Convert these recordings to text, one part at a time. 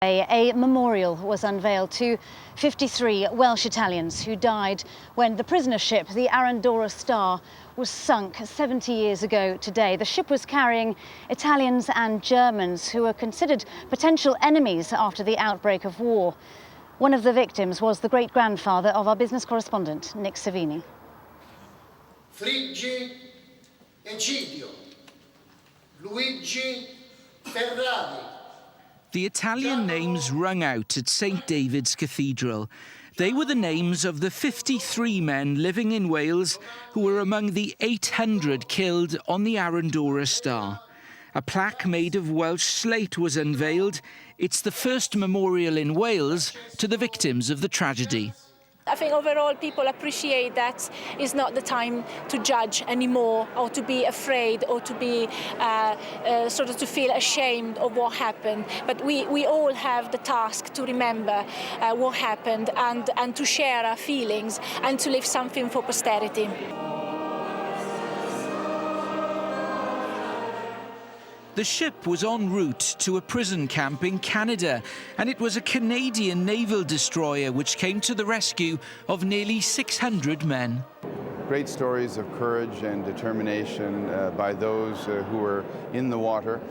A memorial was unveiled to 53 Welsh Italians who died when the prisoner ship, the Arandora Star, was sunk 70 years ago today. The ship was carrying Italians and Germans who were considered potential enemies after the outbreak of war. One of the victims was the great-grandfather of our business correspondent, Nick Servini. Friggi Egidio, Luigi Ferrari. The Italian names rung out at St David's Cathedral. They were the names of the 53 men living in Wales who were among the 800 killed on the Arandora Star. A plaque made of Welsh slate was unveiled. It's the first memorial in Wales to the victims of the tragedy. I think overall people appreciate that it's not the time to judge anymore or to be afraid or to be sort of to feel ashamed of what happened. But we all have the task to remember what happened and to share our feelings and to leave something for posterity. The ship was en route to a prison camp in Canada, and it was a Canadian naval destroyer which came to the rescue of nearly 600 men. Great stories of courage and determination by those who were in the water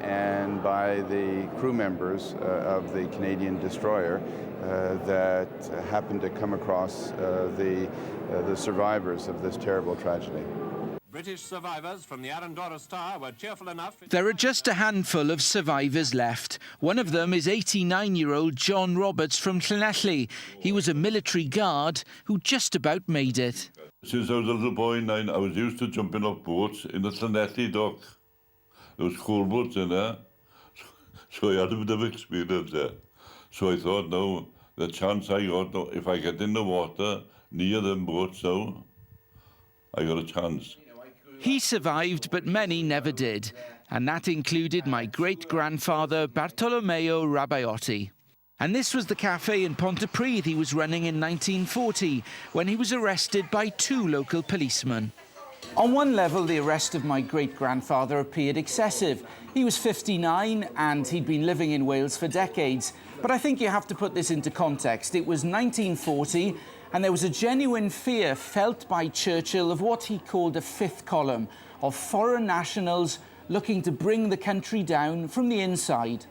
and by the crew members of the Canadian destroyer that happened to come across the survivors of this terrible tragedy. British survivors from the Arandora Star were cheerful enough. There are just a handful of survivors left. One of them is 89-year-old John Roberts from Llanelli. He was a military guard who just about made it. Since I was a little boy, 9, I was used to jumping off boats in the Llanelli dock. There was coal boats in there, so I had a bit of experience there. So I thought, no, the chance I got, if I get in the water near them boats now, I got a chance. He survived, but many never did, and that included my great-grandfather Bartolomeo Rabaiotti. And this was the cafe in Pontypridd he was running in 1940, when he was arrested by 2 local policemen. On one level, the arrest of my great-grandfather appeared excessive. He was 59 and he'd been living in Wales for decades. But I think you have to put this into context. It was 1940, and there was a genuine fear felt by Churchill of what he called a fifth column, of foreign nationals looking to bring the country down from the inside.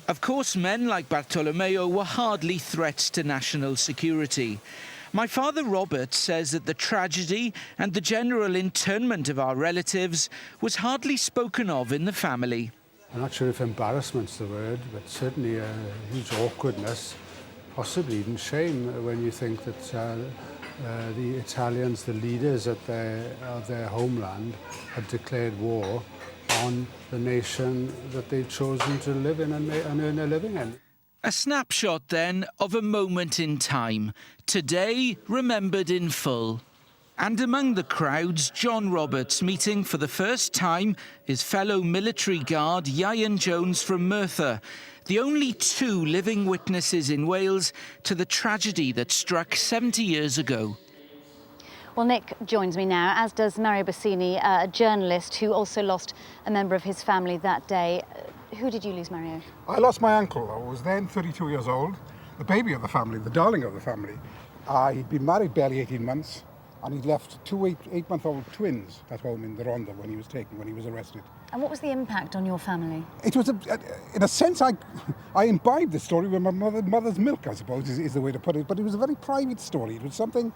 Of course, men like Bartolomeo were hardly threats to national security. My father Robert says that the tragedy and the general internment of our relatives was hardly spoken of in the family. I'm not sure if embarrassment's the word, but certainly a huge awkwardness, possibly even shame, when you think that the Italians, the leaders of their homeland, had declared war on the nation that they'd chosen to live in and earn a living in. A snapshot, then, of a moment in time, today remembered in full. And among the crowds, John Roberts meeting for the first time his fellow military guard, Ieuan Jones from Merthyr, the only 2 living witnesses in Wales to the tragedy that struck 70 years ago. Well, Nick joins me now, as does Mario Bassini, a journalist who also lost a member of his family that day. Who did you lose, Mario? I lost my uncle. I was then 32 years old, the baby of the family, the darling of the family. He'd been married barely 18 months, and he'd left 2 eight-month-old twins at home in the Rhondda when he was arrested. And what was the impact on your family? It was, in a sense, I imbibed the story with my mother's milk, I suppose, is the way to put it. But it was a very private story. It was something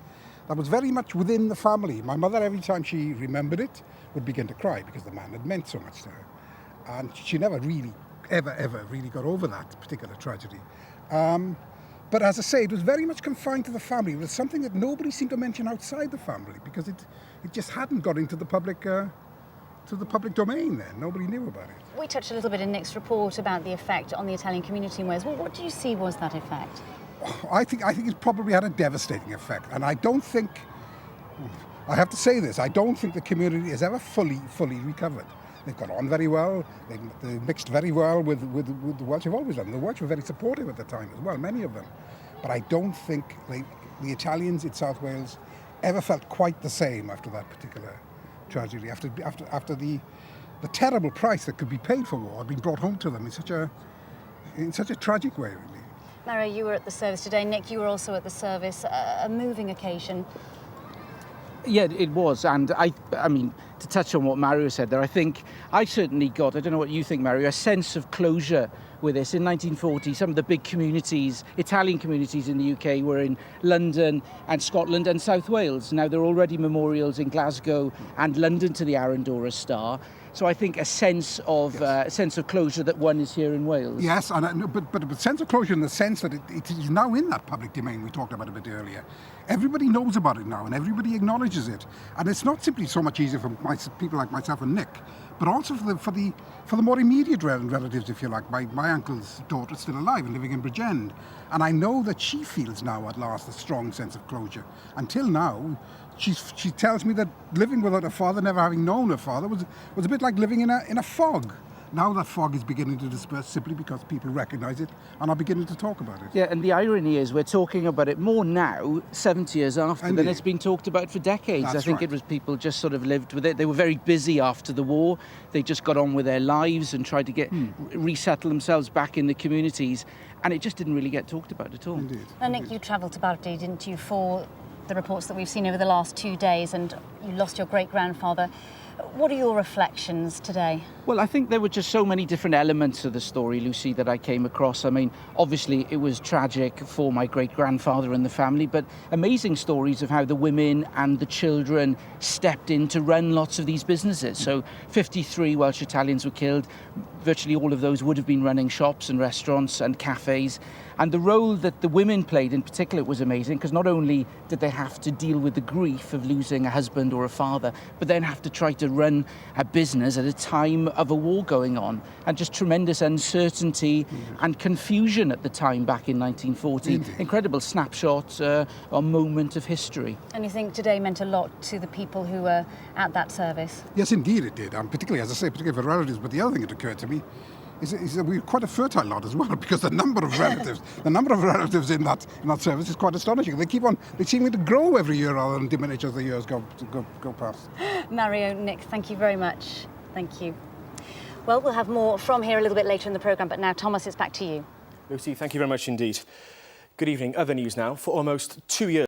that was very much within the family. My mother, every time she remembered it, would begin to cry because the man had meant so much to her. And she never really, ever really got over that particular tragedy. But as I say, it was very much confined to the family. It was something that nobody seemed to mention outside the family because it just hadn't got into the public domain then. Nobody knew about it. We touched a little bit in Nick's report about the effect on the Italian community in Wales. Well, what do you see was that effect? I think it probably had a devastating effect. And I don't think, I have to say this, I don't think the community has ever fully recovered. They've got on very well. They mixed very well with the Welsh. Have always done. The Welsh were very supportive at the time as well, many of them. But I don't think the Italians in South Wales ever felt quite the same after that particular tragedy. After the terrible price that could be paid for war had been brought home to them in such a in such a tragic way, really. Mario, you were at the service today. Nick, you were also at the service. A moving occasion. Yeah, it was, and I mean, to touch on what Mario said there, I think I certainly got, I don't know what you think, Mario, a sense of closure with this. In 1940, some of the big communities, Italian communities in the UK, were in London and Scotland and South Wales. Now, there are already memorials in Glasgow and London to the Arandora Star. So I think a sense of closure that one is here in Wales. Yes, but a sense of closure in the sense that it is now in that public domain we talked about a bit earlier. Everybody knows about it now and everybody acknowledges it. And it's not simply so much easier for people like myself and Nick, but also for the more immediate relatives, if you like. My uncle's daughter's still alive and living in Bridgend. And I know that she feels now at last a strong sense of closure. Until now, she tells me that living without a father, never having known a father, was a bit like living in a fog. Now that fog is beginning to disperse simply because people recognise it and are beginning to talk about it. Yeah, and the irony is we're talking about it more now, 70 years after, than it's been talked about for decades. That's I think right. it was people just sort of lived with it. They were very busy after the war. They just got on with their lives and tried to resettle themselves back in the communities. And it just didn't really get talked about at all. Indeed. Now, Nick, you travelled to Bardi, didn't you, for the reports that we've seen over the last 2 days, and you lost your great-grandfather. What are your reflections today? Well, I think there were just so many different elements of the story, Lucy, that I came across. I mean, obviously it was tragic for my great-grandfather and the family, but amazing stories of how the women and the children stepped in to run lots of these businesses. So 53 Welsh Italians were killed. Virtually all of those would have been running shops and restaurants and cafes. And the role that the women played in particular was amazing, because not only did they have to deal with the grief of losing a husband or a father, but then have to try to run a business at a time of a war going on, and just tremendous uncertainty and confusion at the time back in 1940. Incredible snapshot or moment of history. And you think today meant a lot to the people who were at that service? Yes, indeed it did. Particularly, as I say, particularly for relatives. But the other thing that occurred to me is that we're quite a fertile lot as well, because the number of relatives in that service is quite astonishing. They seem to grow every year rather than diminish as the years go past. Mario, Nick, thank you very much. Thank you. Well, we'll have more from here a little bit later in the programme, but now, Thomas, it's back to you. Lucy, thank you very much indeed. Good evening. Other news now. For almost 2 years,